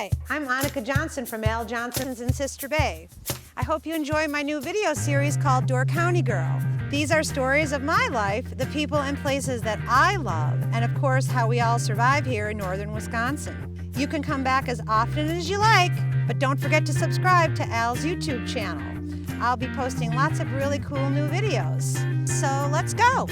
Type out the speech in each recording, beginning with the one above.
Hi, I'm Annika Johnson from Al Johnson's in Sister Bay. I hope you enjoy my new video series called Door County Girl. These are stories of my life, the people and places that I love, and of course how we all survive here in northern Wisconsin. You can come back as often as you like, but don't forget to subscribe to Al's YouTube channel. I'll be posting lots of really cool new videos. So let's go!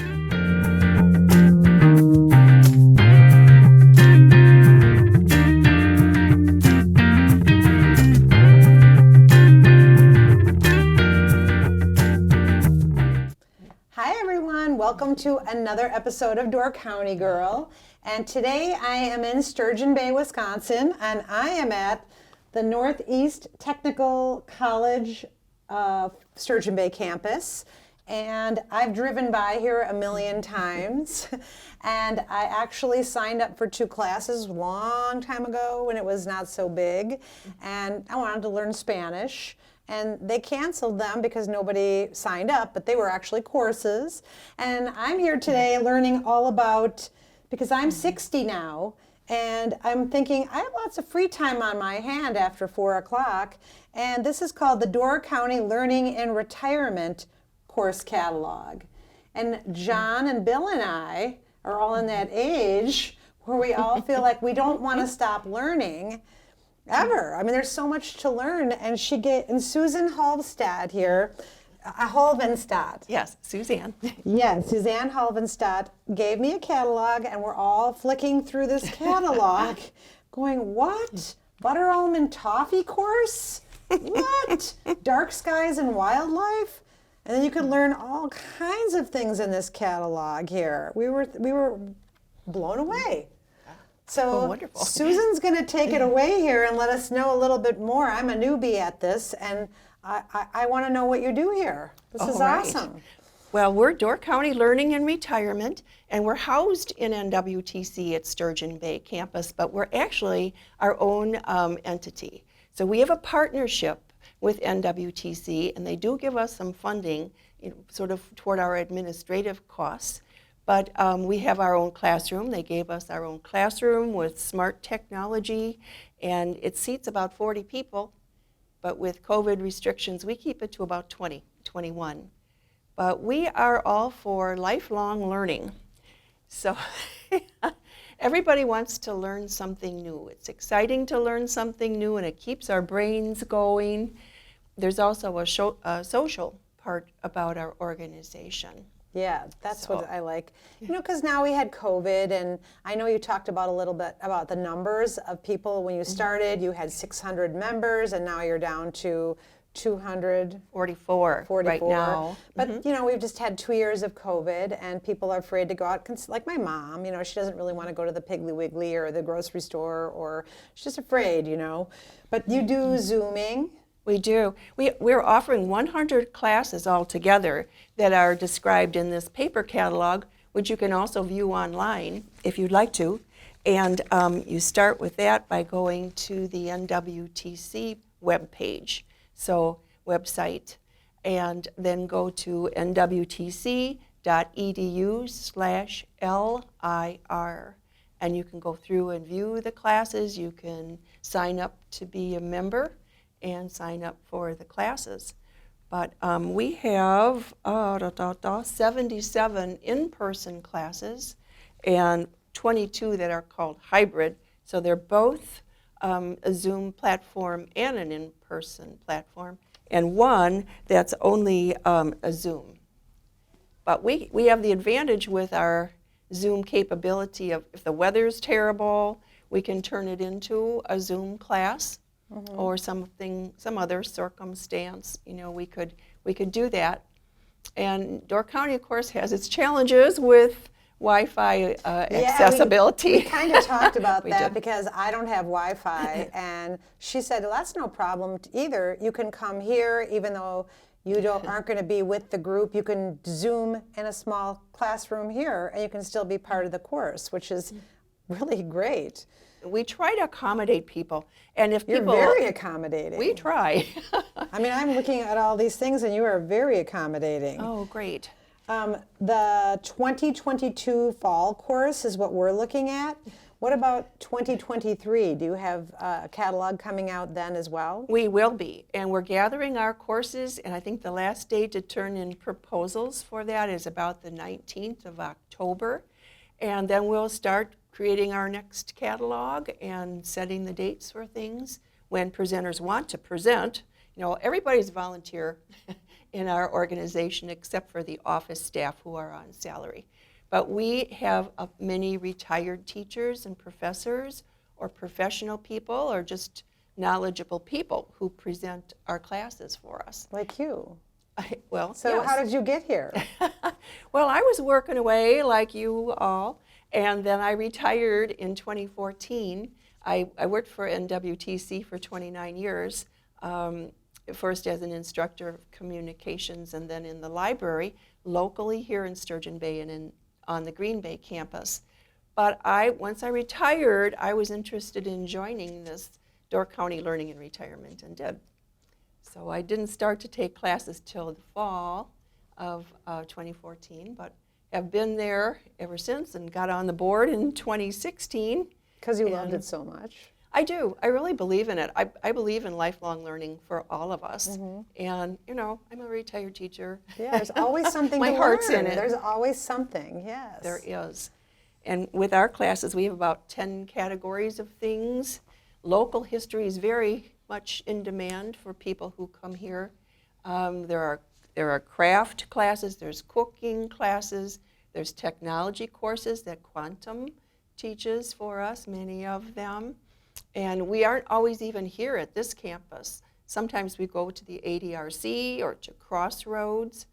Welcome to another episode of Door County Girl, and today I am in Sturgeon Bay, Wisconsin, and I am at the Northeast Technical College Sturgeon Bay campus, and I've driven by here a million times, and I actually signed up for 2 classes a long time ago when it was not so big, and I wanted to learn Spanish. And they canceled them because nobody signed up, but they were actually courses. And I'm here today learning all about, because I'm 60 now, and I'm thinking I have lots of free time on my hand after 4 o'clock, and this is called the Door County Learning in Retirement Course Catalog. And John and Bill and I are all in that age where we all feel like we don't want to stop learning. Ever. I mean, there's so much to learn, and Susan Halvenstadt here, Halvenstadt. Yes, Suzanne. Yes, Suzanne Halvenstadt gave me a catalog, and we're all flicking through this catalog, going, what? Butter almond toffee course? What? Dark skies and wildlife? And then you could learn all kinds of things in this catalog here. We were blown away. So wonderful. Susan's going to take it away here and let us know a little bit more. I'm a newbie at this, and I want to know what you do here. This is awesome. Well, we're Door County Learning and Retirement, and we're housed in NWTC at Sturgeon Bay campus, but we're actually our own entity. So we have a partnership with NWTC, and they do give us some funding, sort of toward our administrative costs. But we have our own classroom. They gave us our own classroom with smart technology, and it seats about 40 people. But with COVID restrictions, we keep it to about 20, 21. But we are all for lifelong learning. So everybody wants to learn something new. It's exciting to learn something new, and it keeps our brains going. There's also a social part about our organization. Yeah, that's what I like. You know, because now we had COVID, and I know you talked about a little bit about the numbers of people. When you started, you had 600 members, and now you're down to 244 right now. But, you know, we've just had 2 years of COVID, and people are afraid to go out. Like my mom, you know, she doesn't really want to go to the Piggly Wiggly or the grocery store, or she's just afraid, you know. But you do Zooming. We do. We're offering 100 classes altogether that are described in this paper catalog, which you can also view online if you'd like to. And you start with that by going to the NWTC webpage, so website, and then go to nwtc.edu/LIR. And you can go through and view the classes. You can sign up to be a member and sign up for the classes. But we have 77 in-person classes and 22 that are called hybrid. So they're both a Zoom platform and an in-person platform, and one that's only a Zoom. But we have the advantage with our Zoom capability of, if the weather's terrible, we can turn it into a Zoom class. Or some other circumstance, you know, we could do that. And Door County, of course, has its challenges with Wi-Fi accessibility. We kind of talked about that because I don't have Wi-Fi, and she said, well, that's no problem either. You can come here, even though you aren't going to be with the group. You can Zoom in a small classroom here, and you can still be part of the course, which is really great. We try to accommodate people, and if You're very accommodating. We try. I mean, I'm looking at all these things, and you are very accommodating. Oh, great. The 2022 fall course is what we're looking at. What about 2023? Do you have a catalog coming out then as well? We will be, and we're gathering our courses, and I think the last date to turn in proposals for that is about the 19th of October. And then we'll start creating our next catalog and setting the dates for things when presenters want to present. You know, everybody's volunteer in our organization except for the office staff who are on salary. But we have many retired teachers and professors or professional people or just knowledgeable people who present our classes for us. Like you. Well, So yes. how did you get here? Well, I was working away like you all, and then I retired in 2014. I worked for NWTC for 29 years, first as an instructor of communications and then in the library, locally here in Sturgeon Bay and on the Green Bay campus. But once I retired, I was interested in joining this Door County Learning and Retirement and did. So I didn't start to take classes till the fall of 2014, but have been there ever since and got on the board in 2016. Because you loved it so much. I do. I really believe in it. I believe in lifelong learning for all of us. And, you know, I'm a retired teacher. Yeah, there's always something My to heart's learn. in it. There's always something, yes. There is. And with our classes, we have about 10 categories of things. Local history is very much in demand for people who come here. There are craft classes, there's cooking classes, there's technology courses that Quantum teaches for us, many of them. And we aren't always even here at this campus. Sometimes we go to the ADRC or to Crossroads.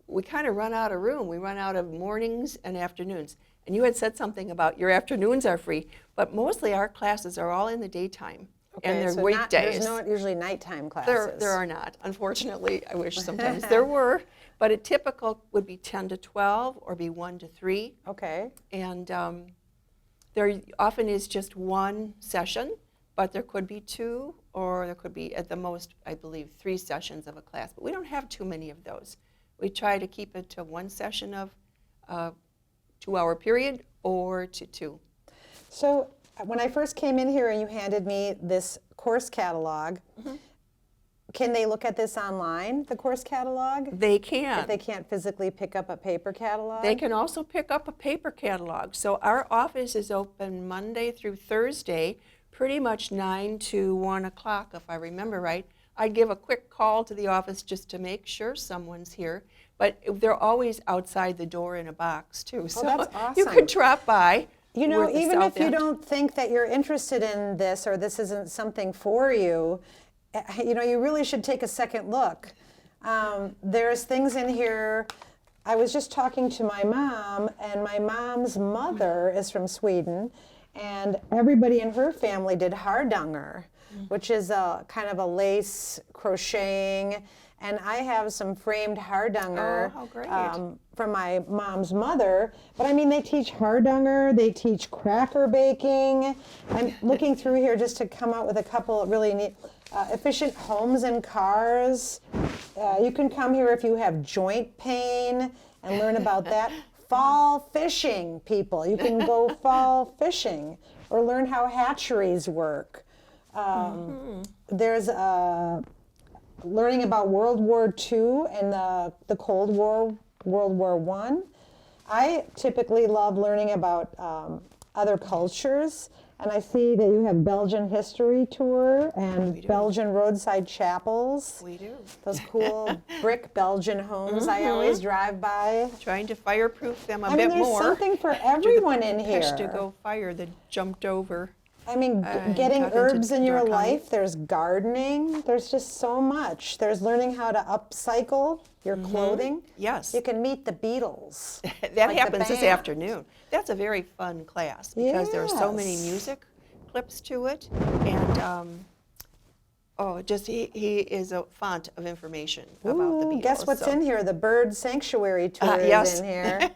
We kind of run out of room. We run out of mornings and afternoons. And you had said something about your afternoons are free, but mostly our classes are all in the daytime. And they're so weekdays. There's not usually nighttime classes. There are not, unfortunately. I wish sometimes there were. But a typical would be 10 to 12 or be 1 to 3. Okay. And there often is just one session, but there could be 2, or there could be at the most, I believe, 3 sessions of a class. But we don't have too many of those. We try to keep it to 1 session of a 2-hour period or to 2. So when I first came in here and you handed me this course catalog, can they look at this online, the course catalog? They can. If they can't physically pick up a paper catalog? They can also pick up a paper catalog. So our office is open Monday through Thursday, pretty much 9 to 1 o'clock, if I remember right. I'd give a quick call to the office just to make sure someone's here. But they're always outside the door in a box, too. So that's awesome. you could drop by. You know, We're at the even south if you end. don't think that you're interested in this or this isn't something for you, you know, you really should take a second look. There's things in here. I was just talking to my mom, and my mom's mother is from Sweden, and everybody in her family did hardanger, which is a kind of a lace crocheting. And I have some framed hardanger Oh, how great. From my mom's mother. But I mean, they teach hardanger, they teach cracker baking. I'm looking through here just to come out with a couple of really neat, efficient homes and cars. You can come here if you have joint pain and learn about that. Fall fishing, people. You can go fall fishing or learn how hatcheries work. There's learning about World War II and the Cold War, World War I. I typically love learning about other cultures, and I see that you have Belgian history tour and Belgian roadside chapels. We do. Those cool brick Belgian homes I always drive by. Trying to fireproof them a I bit mean, there's more. something for everyone in here. Peshtigo fire that jumped over. I mean, and getting got into herbs in your Door County. life, there's gardening, there's just so much. There's learning how to upcycle your clothing. Yes. You can meet the Beatles. That like the happens this band. afternoon. That's a very fun class because there are so many Yes. music clips to it. And he is a font of information about the Ooh, Beatles. guess what's so. in here? The Bird Sanctuary tour yes. is in here.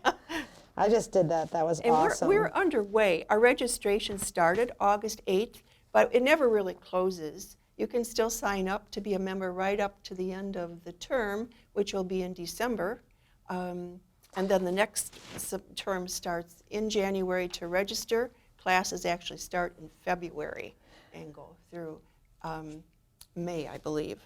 I just did that. That was And awesome. we're underway. Our registration started August 8th, but it never really closes. You can still sign up to be a member right up to the end of the term, which will be in December. And then the next term starts in January to register. Classes actually start in February and go through May, I believe.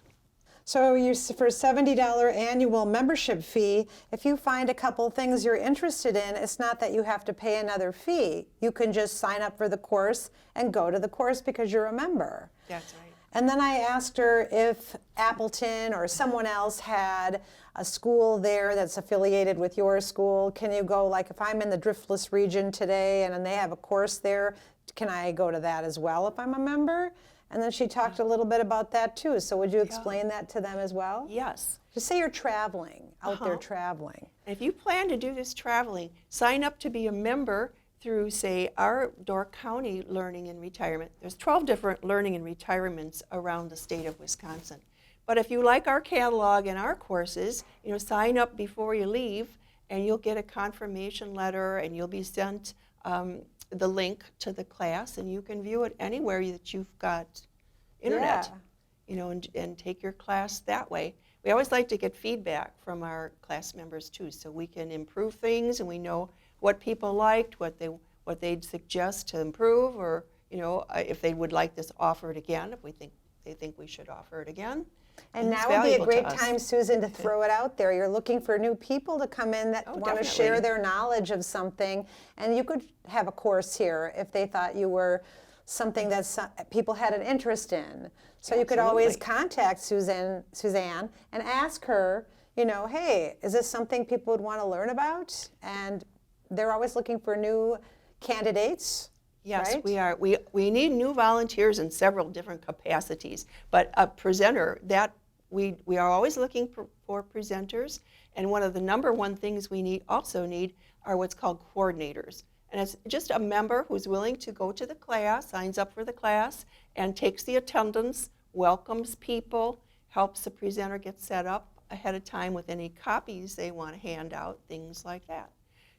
So for $70 annual membership fee, if you find a couple things you're interested in, it's not that you have to pay another fee. You can just sign up for the course and go to the course because you're a member. That's right. And then I asked her if Appleton or someone else had a school there that's affiliated with your school. Can you go, like if I'm in the Driftless region today and they have a course there, can I go to that as well if I'm a member? And then she talked a little bit about that too. So would you explain that to them as well? Yes. Just say you're traveling, out there traveling. And if you plan to do this traveling, sign up to be a member through, say, our Door County Learning and Retirement. There's 12 different learning and retirements around the state of Wisconsin. But if you like our catalog and our courses, sign up before you leave, and you'll get a confirmation letter, and you'll be sent the link to the class, and you can view it anywhere that you've got internet, and take your class that way. We always like to get feedback from our class members too, so we can improve things, and we know what people liked, what they'd suggest to improve, or if they would like this offered again, if they think we should offer it again. And now would be a great time, Susan, to throw it out there. You're looking for new people to come in that want to share their knowledge of something. And you could have a course here if they thought you were something that people had an interest in. So you could always contact Suzanne and ask her, hey, is this something people would want to learn about? And they're always looking for new candidates. Yes, right? we are. We need new volunteers in several different capacities, but a presenter, that we are always looking for presenters, and one of the number one things we also need are what's called coordinators. And it's just a member who's willing to go to the class, signs up for the class, and takes the attendance, welcomes people, helps the presenter get set up ahead of time with any copies they want to hand out, things like that.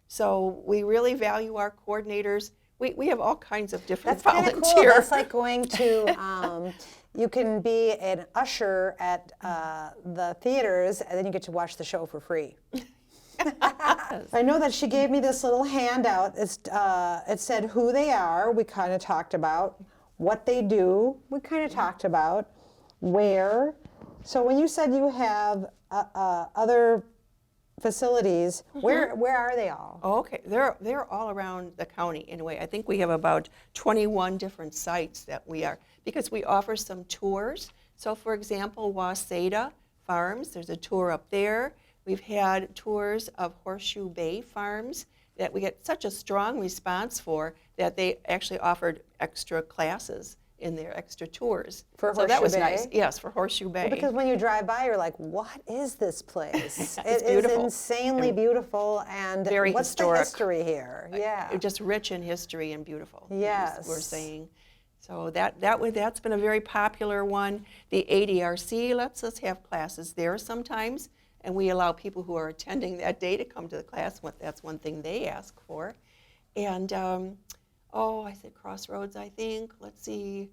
So we really value our coordinators. We have all kinds of different volunteers. That's kind of cool. That's like going to, you can be an usher at the theaters, and then you get to watch the show for free. I know that she gave me this little handout. It said who they are, we kind of talked about. What they do, we kind of talked about. Where. So when you said you have other facilities, where are they all? Oh, okay, they're all around the county in a way. I think we have about 21 different sites that we are, because we offer some tours. So for example, Waseda Farms, there's a tour up there. We've had tours of Horseshoe Bay Farms that we get such a strong response for that they actually offered extra classes in their extra tours. For so Horseshoe that was Bay? nice. Yes, for Horseshoe Bay. Well, because when you drive by, you're like, what is this place? It's It beautiful. is insanely beautiful, and Very what's historic. the history here? Yeah. Just rich in history and beautiful. Yes. We're saying. So that's been a very popular one. The ADRC lets us have classes there sometimes, and we allow people who are attending that day to come to the class. That's one thing they ask for. And I said Crossroads, I think. Let's see,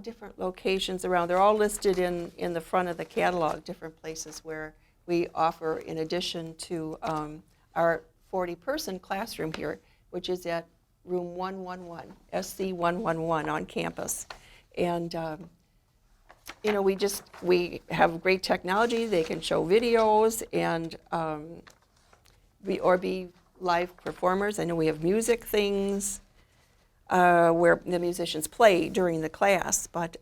different locations around. They're all listed in the front of the catalog, different places where we offer, in addition to our 40-person classroom here, which is at room 111, SC 111 on campus. And we have great technology. They can show videos and be live performers. I know we have music things where the musicians play during the class. But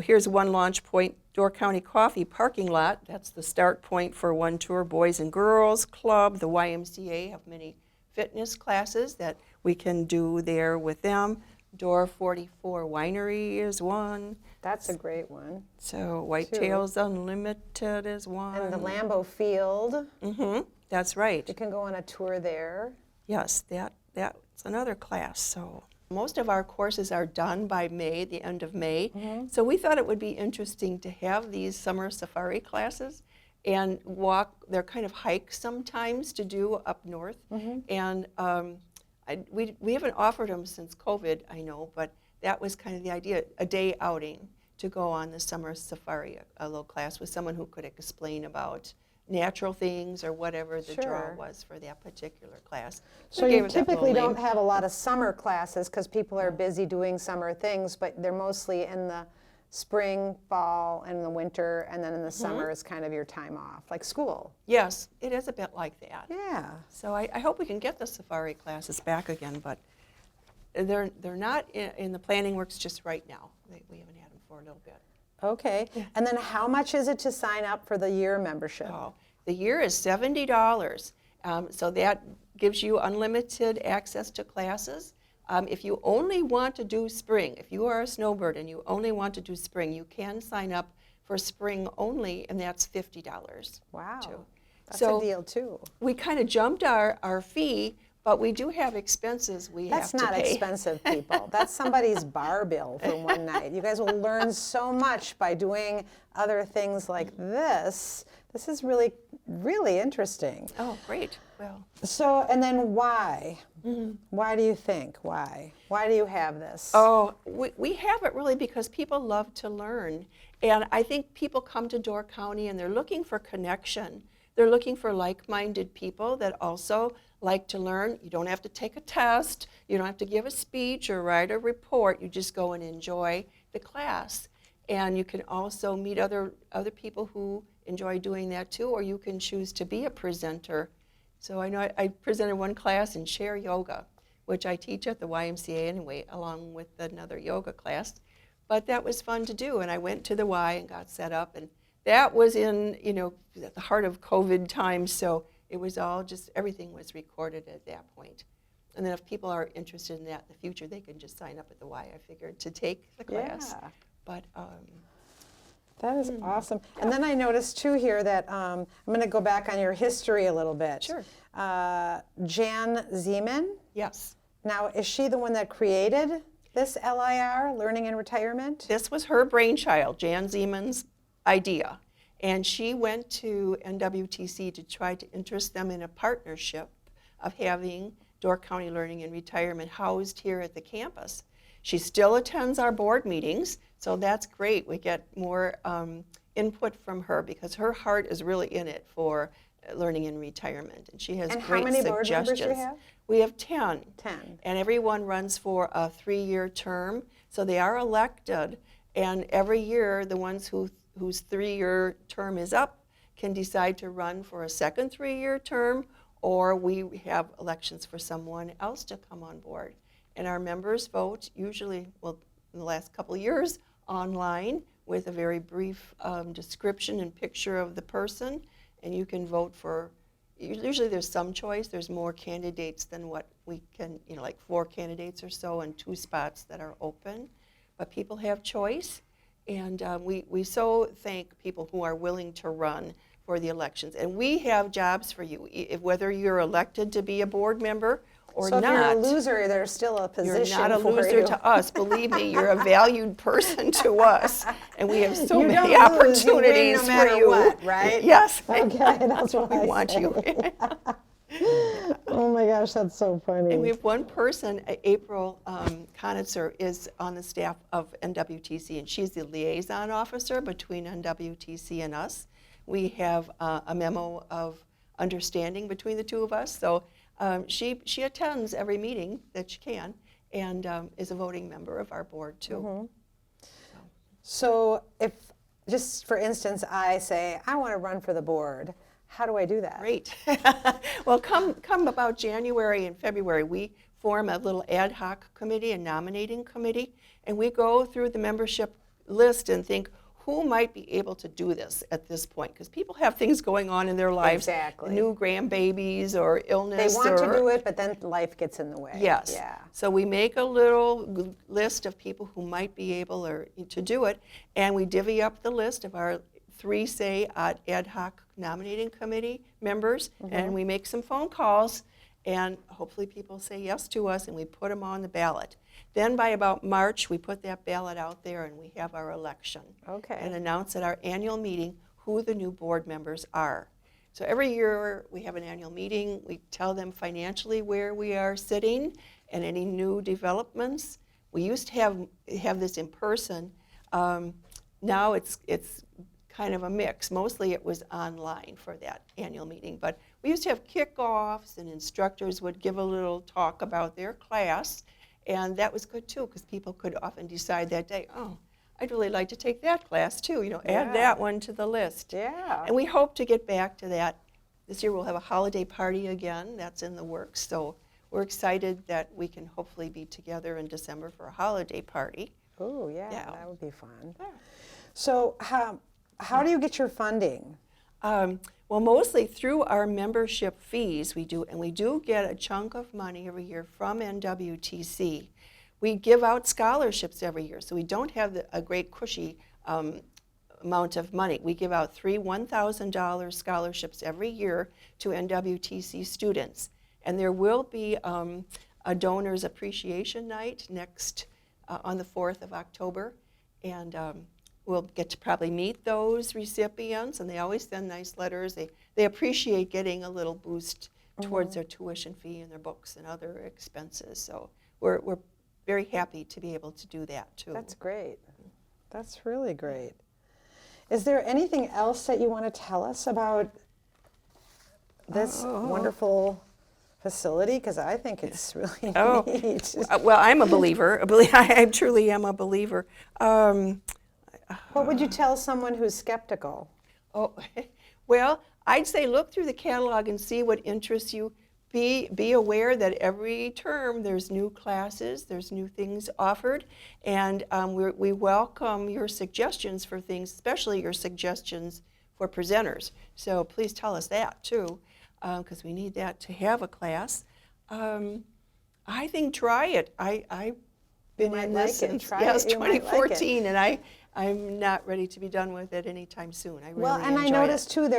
here's one launch point, Door County Coffee parking lot. That's the start point for one tour. Boys and Girls Club, the YMCA have many fitness classes that we can do there with them. Door 44 Winery is one. That's a great one. So Whitetails Unlimited is one. And the Lambeau Field. That's right. You can go on a tour there. Yes, that's another class. So most of our courses are done by May, the end of May. So we thought it would be interesting to have these summer safari classes and walk. They're kind of hikes sometimes to do up north. And we haven't offered them since COVID, I know, but that was kind of the idea, a day outing to go on the summer safari, a little class with someone who could explain about natural things or whatever the draw Sure. was for that particular class. So We you gave it that little typically don't name. have a lot of summer classes because people are busy doing summer things, but they're mostly in the spring, fall, and the winter, and then in the summer is kind of your time off, like school. Yes, it is a bit like that. Yeah. So I hope we can get the safari classes back again, but they're not in the planning works just right now. We haven't had them for a little bit. Okay. And then how much is it to sign up for the year membership? Oh, the year is $70. So that gives you unlimited access to classes. If you only want to do spring, if you are a snowbird and you only want to do spring, you can sign up for spring only, and that's $50. Wow. too. That's So a deal too. we kind of jumped our fee, but we do have expenses we That's have to not pay. expensive, people. That's somebody's bar bill for one night. You guys will learn so much by doing other things like this. This is really, really interesting. Oh, great. Well, So, and then why? Why do you think? Why? Why do you have this? oh, we have it really because people love to learn. And I think people come to Door County and they're looking for connection. They're looking for like-minded people that also like to learn. You don't have to take a test. You don't have to give a speech or write a report. You just go and enjoy the class. And you can also meet other people who enjoy doing that too, or you can choose to be a presenter. So I know I presented one class in chair yoga, which I teach at the YMCA anyway, along with another yoga class. But that was fun to do, and I went to the Y and got set up, and that was in, at the heart of COVID times, so it was all just, everything was recorded at that point. And then if people are interested in that in the future, they can just sign up at the Y, I figured, to take the class. Yeah. But That is awesome. And then I noticed too here that I'm going to go back on your history a little bit. Sure. Jan Zeman. yes, Now, is she the one that created this LIR, Learning in Retirement? this was her brainchild, Jan Zeman's idea. And she went to NWTC to try to interest them in a partnership of having Door County Learning in Retirement housed here at the campus. She still attends our board meetings, so that's great. We get more input from her because her heart is really in it for learning in retirement, and she has And how great many board members do you suggestions. have? We have 10. 10. And everyone runs for a 3-year term, so they are elected, and every year the ones whose 3-year term is up can decide to run for a second 3-year term, or we have elections for someone else to come on board. And our members vote usually, well, in the last couple of years, online with a very brief description and picture of the person, and you can vote for, usually there's some choice, there's more candidates than what we can, like 4 candidates or so and 2 spots that are open, but people have choice, and we so thank people who are willing to run for the elections. And we have jobs for you, whether you're elected to be a board member or So not. if you're a loser, there's still a position You're not a for loser you. to us. Believe me, you're a valued person to us, and we have so You many don't lose, you win opportunities no matter for you. what, right? Yes. Okay, that's what we I want say. you. Oh my gosh, that's so funny. And we have one person, April Conitzer, is on the staff of NWTC, and she's the liaison officer between NWTC and us. We have a memo of understanding between the two of us, so she attends every meeting that she can, and is a voting member of our board too. So if, just for instance, I say, I want to run for the board, how do I do that? Great. Well, come about January and February, we form a little ad hoc committee, a nominating committee, and we go through the membership list and think, who might be able to do this at this point? Because people have things going on in their lives, Exactly. new grandbabies or They illness. want to do it, but then life gets in the way. Yes. Yeah. So we make a little list of people who might be able to do it, and we divvy up the list of our 3, say, ad hoc nominating committee members, and we make some phone calls, and hopefully people say yes to us, and we put them on the ballot. Then by about March, we put that ballot out there, and we have our election. Okay. And announce at our annual meeting who the new board members are. So every year we have an annual meeting. We tell them financially where we are sitting and any new developments. We used to have this in person. Now it's kind of a mix. Mostly it was online for that annual meeting, but we used to have kickoffs, and instructors would give a little talk about their class, and that was good too, because people could often decide that day, oh, I'd really like to take that class too, add that one to the list. Yeah. And we hope to get back to that. This year we'll have a holiday party again. That's in the works, so we're excited that we can hopefully be together in December for a holiday party. Oh, yeah, Yeah. that would be fun. Yeah. So how do you get your funding? Well, mostly through our membership fees we do, and we do get a chunk of money every year from NWTC. We give out scholarships every year, so we don't have a great cushy amount of money. We give out 3 $1,000 scholarships every year to NWTC students. And there will be a donors appreciation night next on the 4th of October, and we'll get to probably meet those recipients, and they always send nice letters. They appreciate getting a little boost towards their tuition fee and their books and other expenses. So we're very happy to be able to do that too. That's great. That's really great. Is there anything else that you want to tell us about this wonderful facility? Because I think it's really neat. Well, I'm a believer. I truly am a believer. What would you tell someone who's skeptical? Oh, well, I'd say look through the catalog and see what interests you. Be aware that every term there's new classes, there's new things offered, and we welcome your suggestions for things, especially your suggestions for presenters. So please tell us that too, because we need that to have a class. I think try it. I've been in this since 2014, and I'm not ready to be done with it anytime soon. I really and I enjoy noticed too,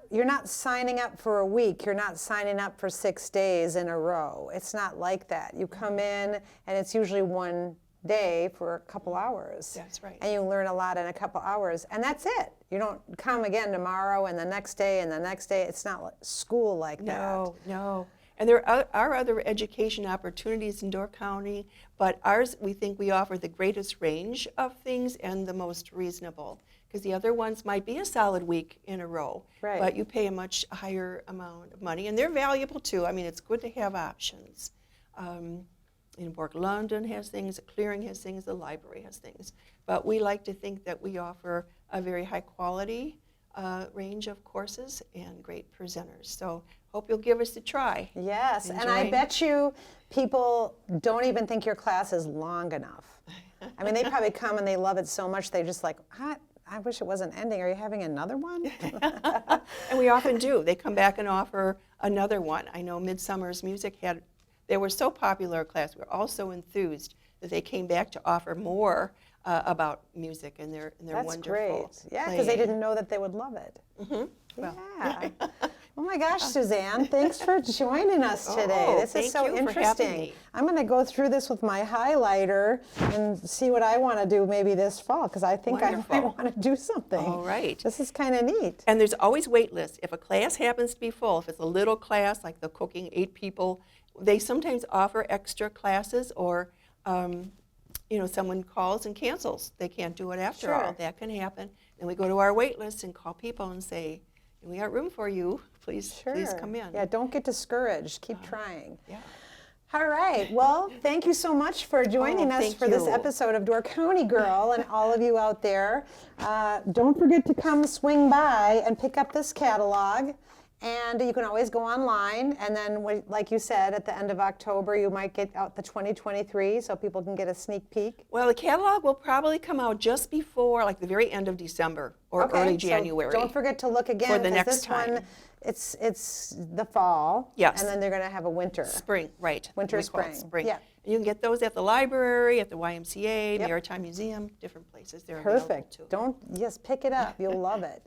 you're not signing up for a week. You're not signing up for 6 days in a row. It's not like that. You come in, and it's usually one day for a couple hours. That's right. And you learn a lot in a couple hours, and that's it. You don't come again tomorrow and the next day and the next day. It's not like school like that. No. And there are other education opportunities in Door County, but ours, we think we offer the greatest range of things and the most reasonable, because the other ones might be a solid week in a row, Right. but you pay a much higher amount of money, and they're valuable too. I mean, it's good to have options. Bork London has things, Clearing has things, the library has things, but we like to think that we offer a very high quality range of courses and great presenters. So hope you'll give us a try. Yes, Enjoy. and I bet you people don't even think your class is long enough. I mean, they probably come and they love it so much, they just like, I wish it wasn't ending. Are you having another one? And we often do. They come back and offer another one. I know Midsummer's Music they were so popular a class, we were all so enthused that they came back to offer more about music, and they're That's wonderful. great. Yeah, because they didn't know that they would love it. Well, Yeah. Oh my gosh, Suzanne, thanks for joining us today. Oh, This is thank so you for having interesting. me. I'm going to go through this with my highlighter and see what I want to do maybe this fall, because I think I Wonderful. want to do something. All right. This is kind of neat. And there's always wait lists. If a class happens to be full, if it's a little class like the cooking, 8 people, they sometimes offer extra classes, or someone calls and cancels. They can't do it after all. Sure. That can happen. And we go to our wait list and call people and say, we got room for you. Please come in. Yeah, don't get discouraged. Keep trying. Yeah. All right. Well, thank you so much for joining us thank for this you. episode of Door County Girl, and all of you out there. Don't forget to come swing by and pick up this catalog. And you can always go online, and then, like you said, at the end of October, you might get out the 2023, so people can get a sneak peek. Well, the catalog will probably come out just before, like the very end of December or early January. So don't forget to look again, for the 'cause next this time. one, it's the fall. Yes. And then they're going to have a winter. Spring, right. Winter, We call it spring. spring. Yeah. And you can get those at the library, at the YMCA, Yep. Maritime Museum, different places. They're Perfect. Pick it up. You'll love it.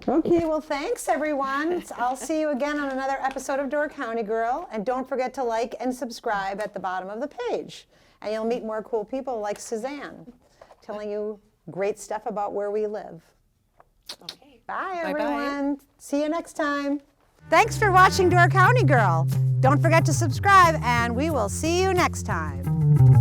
Okay, well, thanks, everyone. I'll see you again on another episode of Door County Girl. And don't forget to like and subscribe at the bottom of the page. And you'll meet more cool people like Suzanne, telling you great stuff about where we live. Okay. Bye, Bye-bye. everyone. See you next time. Thanks for watching Door County Girl. Don't forget to subscribe, and we will see you next time.